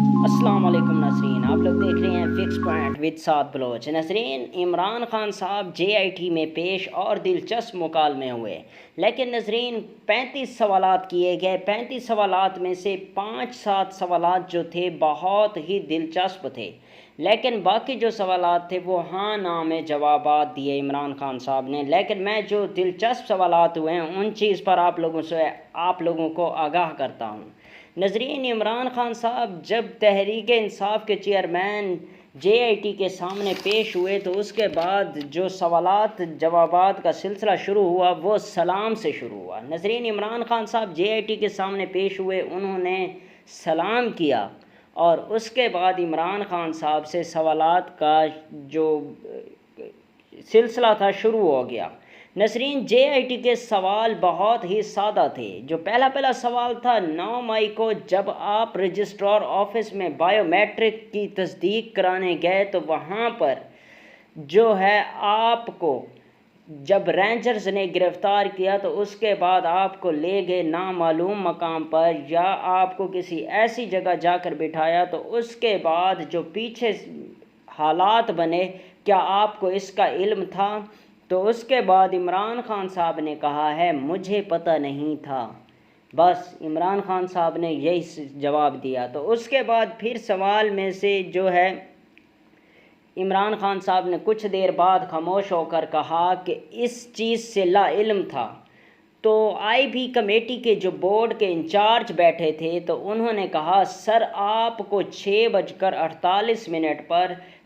अस्सलाम वालेकुम नाज़रीन, आप लोग देख रहे हैं fix point with Saad Baloch. नाज़रीन, इमरान खान साहब JIT में पेश और दिलचस्प मुकालमे हुए, लेकिन नाज़रीन 35 सवालात किए गए। 35 सवालात में से 5-7 सवालात जो थे बहुत ही दिलचस्प थे, लेकिन बाकी जो सवालात थे वो हाँ ना में जवाबात दिए इमरान खान साहब ने। लेकिन मैं जो दिलचस्प सवालात हुए हैं उन चीज़ पर आप लोगों को आगाह करता हूँ। नज़रीन, इमरान खान साहब जब तहरीक इंसाफ के चेयरमैन JIT के सामने पेश हुए तो उसके बाद जो सवालात जवाबात का सिलसिला शुरू हुआ वो सलाम से शुरू हुआ। नज़रीन, इमरान खान साहब JIT के सामने पेश हुए, उन्होंने सलाम किया और उसके बाद इमरान खान साहब से सवालात का जो सिलसिला था शुरू हो गया। नसरीन, JIT के सवाल बहुत ही सादा थे। जो पहला सवाल था, 9 मई को जब आप रजिस्ट्रार ऑफिस में बायोमेट्रिक की तस्दीक कराने गए तो वहाँ पर जो है आपको जब रेंजर्स ने गिरफ़्तार किया तो उसके बाद आपको ले गए नामालूम मकाम पर या आपको किसी ऐसी जगह जाकर बिठाया, तो उसके बाद जो पीछे हालात बने, क्या आपको इसका इल्म था? तो उसके बाद इमरान खान साहब ने कहा है मुझे पता नहीं था। बस इमरान खान साहब ने यही जवाब दिया। तो उसके बाद फिर सवाल में से जो है इमरान खान साहब ने कुछ देर बाद खामोश होकर कहा कि इस चीज़ से ला इल्म था। तो IB कमेटी के जो बोर्ड के इंचार्ज बैठे थे तो उन्होंने कहा सर, आपको 6:48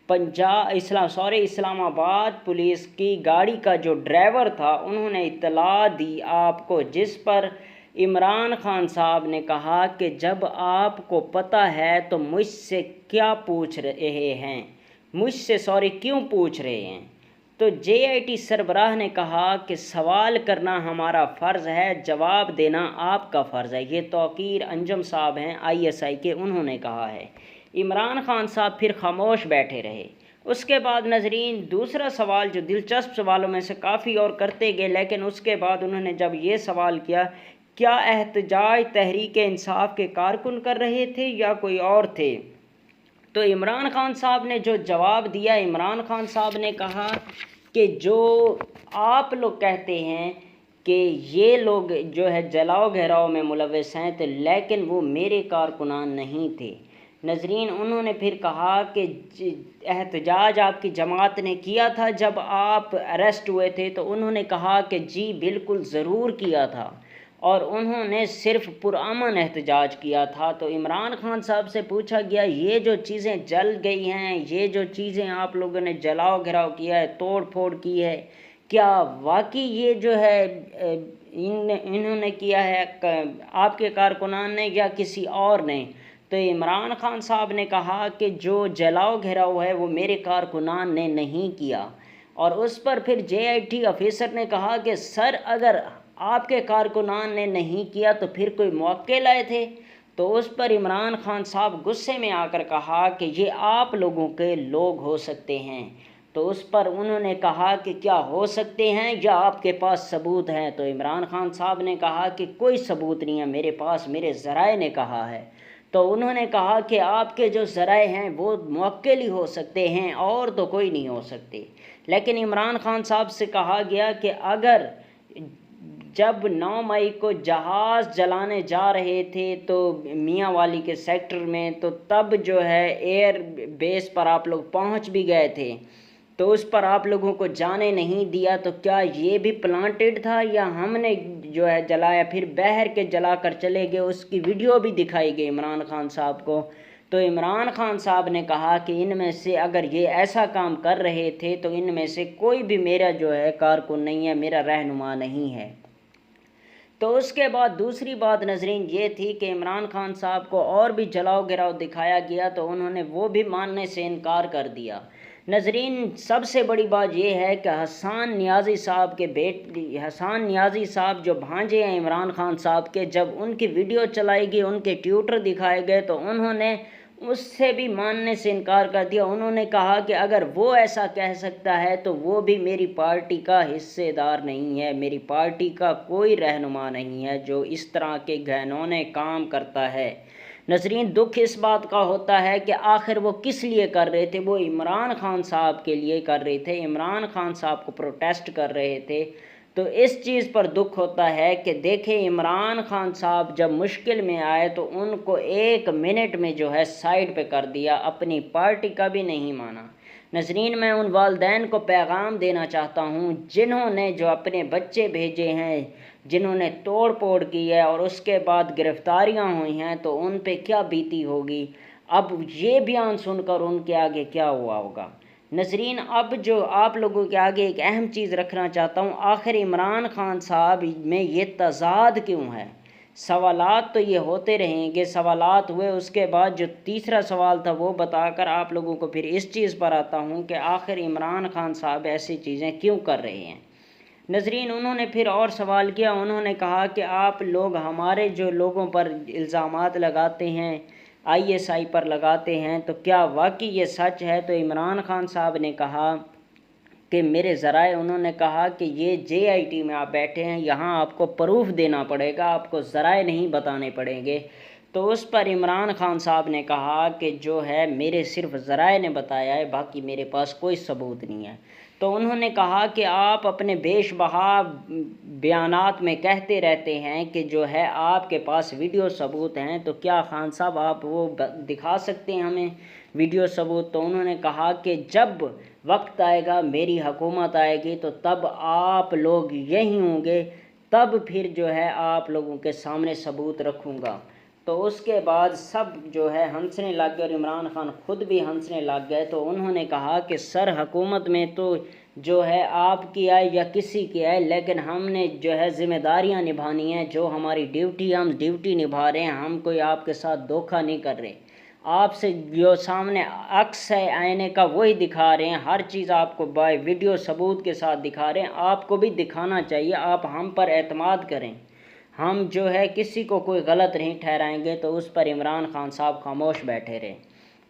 पर इस्लामाबाद पुलिस की गाड़ी का जो ड्राइवर था उन्होंने इत्तला दी आपको, जिस पर इमरान खान साहब ने कहा कि जब आपको पता है तो मुझसे क्या पूछ रहे हैं, क्यों पूछ रहे हैं? तो JIT सरबराह ने कहा कि सवाल करना हमारा फ़र्ज़ है, जवाब देना आपका फ़र्ज़ है। ये तौकीर अंजम साहब हैं ISI के, उन्होंने कहा है। इमरान खान साहब फिर खामोश बैठे रहे। उसके बाद नज़रीन दूसरा सवाल जो दिलचस्प सवालों में से काफ़ी और करते गए, लेकिन उसके बाद उन्होंने जब ये सवाल किया, क्या एहतजाज तहरीक इंसाफ के कारकुन कर रहे थे या कोई और थे? तो इमरान खान साहब ने जो जवाब दिया, इमरान खान साहब ने कहा कि जो आप लोग कहते हैं कि ये लोग जो है जलाओ घेराव में मुलव्वस हैं, तो लेकिन वो मेरे कारकुनान नहीं थे। नज़रीन, उन्होंने फिर कहा कि एहतजाज आपकी जमात ने किया था जब आप अरेस्ट हुए थे, तो उन्होंने कहा कि जी बिल्कुल ज़रूर किया था और उन्होंने सिर्फ पुरअमन एहतजाज किया था। तो इमरान खान साहब से पूछा गया, ये जो चीज़ें जल गई हैं, ये जो चीज़ें आप लोगों ने जलाओ घिराव किया है, तोड़ फोड़ की है, क्या वाकई ये जो है इन्होंने किया है आपके कारकुनान ने या किसी और ने? तो इमरान खान साहब ने कहा कि जो जलाओ घेराव है वो मेरे कारकुनान ने नहीं किया। और उस पर फिर JIT ऑफिसर ने कहा कि सर, अगर आपके कारकुनान ने नहीं किया तो फिर कोई मौके लाए थे? तो उस पर इमरान खान साहब गुस्से में आकर कहा कि ये आप लोगों के लोग हो सकते हैं। तो उस पर उन्होंने कहा कि क्या हो सकते हैं या आपके पास सबूत हैं? तो इमरान खान साहब ने कहा कि कोई सबूत नहीं है मेरे पास, मेरे ज़राए ने कहा है। तो उन्होंने कहा कि आपके जो ज़राए हैं वो मुअक्किल हो सकते हैं और तो कोई नहीं हो सकते। लेकिन इमरान खान साहब से कहा गया कि अगर जब 9 मई को जहाज़ जलाने जा रहे थे तो मियाँ वाली के सेक्टर में, तो तब जो है एयर बेस पर आप लोग पहुंच भी गए थे, तो उस पर आप लोगों को जाने नहीं दिया। तो क्या ये भी प्लांटेड था या हमने जो है जलाया, फिर बहर के जला कर चले गए? उसकी वीडियो भी दिखाई गई इमरान खान साहब को। तो इमरान खान साहब ने कहा कि इनमें से अगर ये ऐसा काम कर रहे थे तो इनमें से कोई भी मेरा जो है कारकुन नहीं है, मेरा रहनुमा नहीं है। तो उसके बाद दूसरी बात नज़रीन ये थी कि इमरान खान साहब को और भी जलाओ गिराव दिखाया गया तो उन्होंने वो भी मानने से इनकार कर दिया। नज़रीन, सबसे बड़ी बात यह है कि हसन नियाज़ी साहब जो भांजे हैं इमरान खान साहब के, जब उनकी वीडियो चलाई गई, उनके ट्विटर दिखाए गए, तो उन्होंने उससे भी मानने से इनकार कर दिया। उन्होंने कहा कि अगर वो ऐसा कह सकता है तो वो भी मेरी पार्टी का हिस्सेदार नहीं है, मेरी पार्टी का कोई रहनुमा नहीं है जो इस तरह के घिनौने काम करता है। ناظرین، دکھ اس بات کا ہوتا ہے کہ آخر وہ کس لیے کر رہے تھے؟ وہ عمران خان صاحب کے لیے کر رہے تھے، عمران خان صاحب کو پروٹیسٹ کر رہے تھے۔ تو اس چیز پر دکھ ہوتا ہے کہ دیکھیں عمران خان صاحب جب مشکل میں آئے تو ان کو 1 منٹ میں جو ہے سائیڈ پہ کر دیا، اپنی پارٹی کا بھی نہیں مانا۔ ناظرین، میں ان والدین کو پیغام دینا چاہتا ہوں جنہوں نے جو اپنے بچے بھیجے ہیں، جنہوں نے توڑ پھوڑ کی ہے اور اس کے بعد گرفتاریاں ہوئی ہیں، تو ان پہ کیا بیتی ہوگی۔ اب یہ بیان سن کر ان کے آگے کیا ہوا ہوگا۔ ناظرین، اب جو آپ لوگوں کے آگے ایک اہم چیز رکھنا چاہتا ہوں، آخر عمران خان صاحب میں یہ تضاد کیوں ہے؟ سوالات تو یہ ہوتے رہیں گے، سوالات ہوئے، اس کے بعد جو تیسرا سوال تھا وہ بتا کر آپ لوگوں کو پھر اس چیز پر آتا ہوں کہ آخر عمران خان صاحب ایسی چیزیں کیوں کر رہے ہیں۔ ناظرین، انہوں نے پھر اور سوال کیا، انہوں نے کہا کہ آپ لوگ ہمارے جو لوگوں پر الزامات لگاتے ہیں، ISI پر لگاتے ہیں، تو کیا واقعی یہ سچ ہے؟ تو عمران خان صاحب نے کہا کہ میرے ذرائع، انہوں نے کہا کہ یہ JIT میں آپ بیٹھے ہیں، یہاں آپ کو پروف دینا پڑے گا، آپ کو ذرائع نہیں بتانے پڑیں گے۔ تو اس پر عمران خان صاحب نے کہا کہ جو ہے میرے صرف ذرائع نے بتایا ہے، باقی میرے پاس کوئی ثبوت نہیں ہے۔ تو انہوں نے کہا کہ آپ اپنے بیش بہا بیانات میں کہتے رہتے ہیں کہ جو ہے آپ کے پاس ویڈیو ثبوت ہیں، تو کیا خان صاحب آپ وہ دکھا سکتے ہیں ہمیں ویڈیو ثبوت؟ تو انہوں نے کہا کہ جب وقت آئے گا، میری حکومت آئے گی، تو تب آپ لوگ یہی ہوں گے، تب پھر جو ہے آپ لوگوں کے سامنے ثبوت رکھوں گا۔ تو اس کے بعد سب جو ہے ہنسنے لگ گئے اور عمران خان خود بھی ہنسنے لگ گئے۔ تو انہوں نے کہا کہ سر، حکومت میں تو جو ہے آپ کی آئے یا کسی کی آئے، لیکن ہم نے جو ہے ذمہ داریاں نبھانی ہیں، جو ہماری ڈیوٹی، ہم ڈیوٹی نبھا رہے ہیں، ہم کوئی آپ کے ساتھ دھوکہ نہیں کر رہے۔ آپ سے جو سامنے عکس ہے آئینے کا وہی دکھا رہے ہیں، ہر چیز آپ کو بائی ویڈیو ثبوت کے ساتھ دکھا رہے ہیں، آپ کو بھی دکھانا چاہیے، آپ ہم پر اعتماد کریں، ہم جو ہے کسی کو کوئی غلط نہیں ٹھہرائیں گے۔ تو اس پر عمران خان صاحب خاموش بیٹھے رہے۔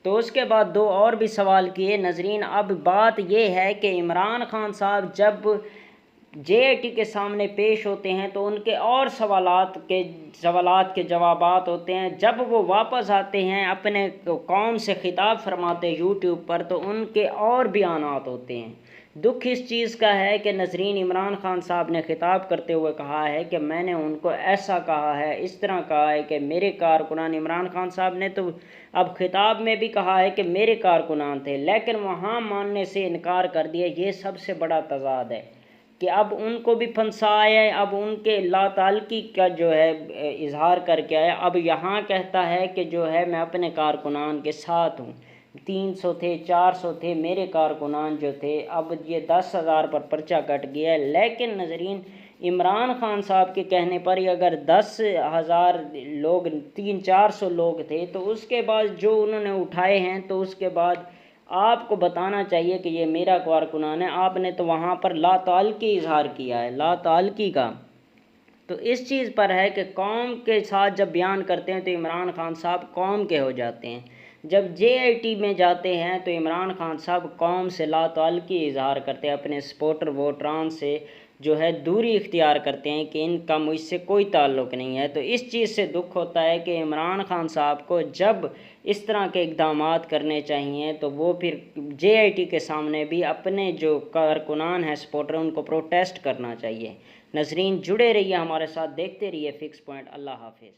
تو اس کے بعد 2 اور بھی سوال کیے۔ ناظرین، اب بات یہ ہے کہ عمران خان صاحب جب JIT کے سامنے پیش ہوتے ہیں تو ان کے اور سوالات کے جوابات ہوتے ہیں۔ جب وہ واپس آتے ہیں اپنے قوم سے خطاب فرماتے YouTube پر، تو ان کے اور بیانات ہوتے ہیں۔ دکھ اس چیز کا ہے کہ ناظرین، عمران خان صاحب نے خطاب کرتے ہوئے کہا ہے کہ میں نے ان کو ایسا کہا ہے، اس طرح کہا ہے کہ میرے کارکنان، عمران خان صاحب نے تو اب خطاب میں بھی کہا ہے کہ میرے کارکنان تھے، لیکن وہاں ماننے سے انکار کر دیا۔ یہ سب سے بڑا تضاد ہے کہ اب ان کو بھی پھنسایا ہے، اب ان کے لا تعلقی کا جو ہے اظہار کر کے آیا، اب یہاں کہتا ہے کہ جو ہے میں اپنے کارکنان کے ساتھ ہوں۔ 300 تھے، 400 تھے میرے کارکنان جو تھے، اب یہ 10,000 پر پرچہ کٹ گیا ہے۔ لیکن ناظرین، عمران خان صاحب کے کہنے پر ہی اگر 10,000 لوگ، 300-400 لوگ تھے، تو اس کے بعد جو انہوں نے اٹھائے ہیں، تو اس کے بعد آپ کو بتانا چاہیے کہ یہ میرا کارکنان ہے۔ آپ نے تو وہاں پر لا تعلقی اظہار کیا ہے، لا تعلقی کا۔ تو اس چیز پر ہے کہ قوم کے ساتھ جب بیان کرتے ہیں تو عمران خان صاحب قوم کے ہو جاتے ہیں، جب JIT میں جاتے ہیں تو عمران خان صاحب قوم سے لا تعلقی اظہار کرتے ہیں، اپنے سپورٹر ووٹران سے جو ہے دوری اختیار کرتے ہیں کہ ان کا مجھ سے کوئی تعلق نہیں ہے۔ تو اس چیز سے دکھ ہوتا ہے کہ عمران خان صاحب کو جب اس طرح کے اقدامات کرنے چاہیے تو وہ پھر JIT کے سامنے بھی اپنے جو کارکنان ہیں، سپورٹر، ان کو پروٹیسٹ کرنا چاہیے۔ ناظرین، جڑے رہیے ہمارے ساتھ، دیکھتے رہیے فکس پوائنٹ۔ اللہ حافظ۔